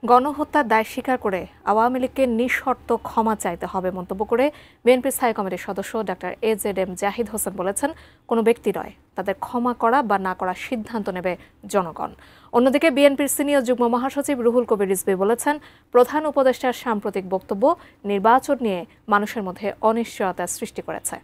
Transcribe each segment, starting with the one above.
গণহত্যার দায় স্বীকার করে আওয়ামী লীগকে নিঃশর্ত ক্ষমা চাইতে হবে মন্তব্য করে বিএনপির স্থায়ী কমিটির সদস্য ডক্টর AZM জাহিদ হোসেন বলেছেন, কোনো ব্যক্তি নয়, তাদের ক্ষমা করা বা না করার সিদ্ধান্ত নেবে জনগণ। অন্যদিকে বিএনপির সিনিয়র যুগ্ম মহাসচিব রুহুল কবির রিজভী বলেছেন, প্রধান উপদেষ্টার সাম্প্রতিক বক্তব্য নির্বাচন নিয়ে মানুষের মধ্যে অনিশ্চয়তার সৃষ্টি করেছে।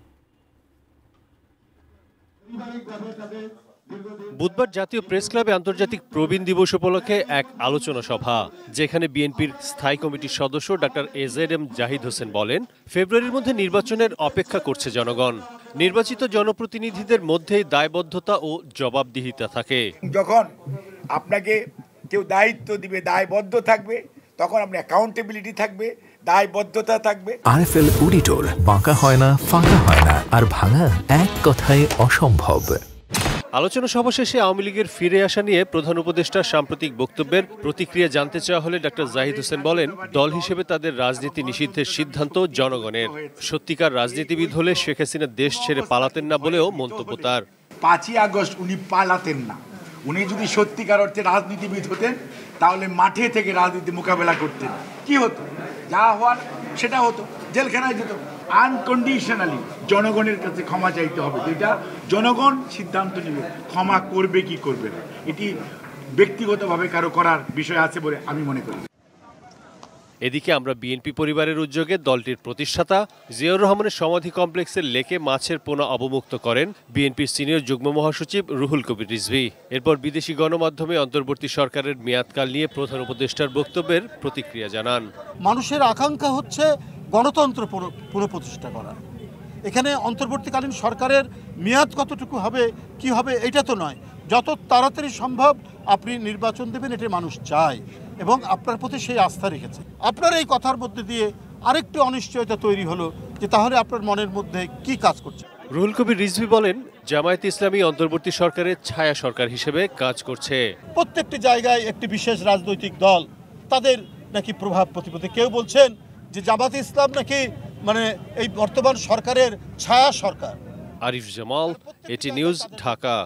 বুধবার জাতীয় প্রেস ক্লাবে আন্তর্জাতিক প্রবীণ দিবস উপলক্ষে এক আলোচনা সভা, যেখানে বিএনপির স্থায়ী কমিটির সদস্য ডক্টর AZM জাহিদ হোসেন বলেন, ফেব্রুয়ারির মধ্যে নির্বাচনের অপেক্ষা করছে জনগণ। নির্বাচিত জনপ্রতিনিধিদের মধ্যেই দায়বদ্ধতা ও জবাবদিহিতা থাকে। যখন আপনাকে কেউ দায়িত্ব দিবে, দায়বদ্ধ থাকবে, তখন আপনি অ্যাকাউন্টেবিলিটি থাকবে, দায়বদ্ধতা থাকবে। RFL অডিটর, বাঁকা হয় না, ফাঁকা হয় না, আর ভাঙা এক কথায় অসম্ভব। আলোচনা সভা শেষে আওয়ামী লীগের ফিরে আসা নিয়ে প্রধান উপদেষ্টার সাম্প্রতিক বক্তব্যের প্রতিক্রিয়া জানতে চাওয়া হলে ডক্টর জাহিদ হোসেন বলেন, দল হিসেবে তাদের রাজনীতি নিষিদ্ধের সিদ্ধান্ত জনগণের। সত্যিকার রাজনীতিবিদ হলে শেখ হাসিনা দেশ ছেড়ে পালাতেন না বলেও মন্তব্য তার। 5ই আগস্ট উনি পালাতেন না। উনি যদি সত্যিকার অর্থে রাজনীতিবিদ হতেন, তাহলে মাঠে থেকে রাজনীতি মোকাবেলা করতেন। কি হতো? যা হওয়ার সেটা হতো, জেলখানায় যেত। আনকন্ডিশনালি জনগণের কাছে ক্ষমা চাইতে হবে, যেটা জনগণ সিদ্ধান্ত নেবে ক্ষমা করবে কি করবে না। এটি ব্যক্তিগতভাবে কারো করার বিষয় আছে বলে আমি মনে করি। এদিকে আমরা বিএনপি পরিবারের উদ্যোগে দলটির প্রতিষ্ঠাতা জিয়াউর রহমানের সমাধি কমপ্লেক্সের লেকে মাছের পোনা অবমুক্ত করেন বিএনপির সিনিয়র যুগ্ম মহাসচিব রুহুল কবির রিজভী। এরপর বিদেশি গণমাধ্যমে অন্তর্বর্তী সরকারের মেয়াদকাল নিয়ে প্রধান উপদেষ্টার বক্তব্যের প্রতিক্রিয়া জানান। মানুষের আকাঙ্ক্ষা হচ্ছে গণতন্ত্র পুনঃপ্রতিষ্ঠা করা। এখানে অন্তর্বর্তীকালীন সরকারের মেয়াদ কতটুকু হবে, কি হবে, এটা তো নয়। যত তাড়াতাড়ি সম্ভব আপনি নির্বাচন দেবেন, এটা মানুষ চায় এবং আপনার প্রতি সেই আস্থা রেখেছে। আপনার এই কথার মধ্যে দিয়ে আরেকটি অনিশ্চয়তা তৈরি হলো যে তাহলে আপনার মনের মধ্যে কি কাজ করছে। রুহুল কবির রিজভী বলেন, জামায়াতে ইসলামী অন্তর্বর্তী সরকারের ছায়া সরকার হিসেবে কাজ করছে। প্রত্যেকটি জায়গায় একটি বিশেষ রাজনৈতিক দল তাদের নাকি প্রভাব প্রতিপত্তি। কেউ বলছেন যে জামায়াতে ইসলাম নাকি এই বর্তমান সরকারের ছায়া সরকার। আরিফ জামাল, এটি নিউজ, ঢাকা।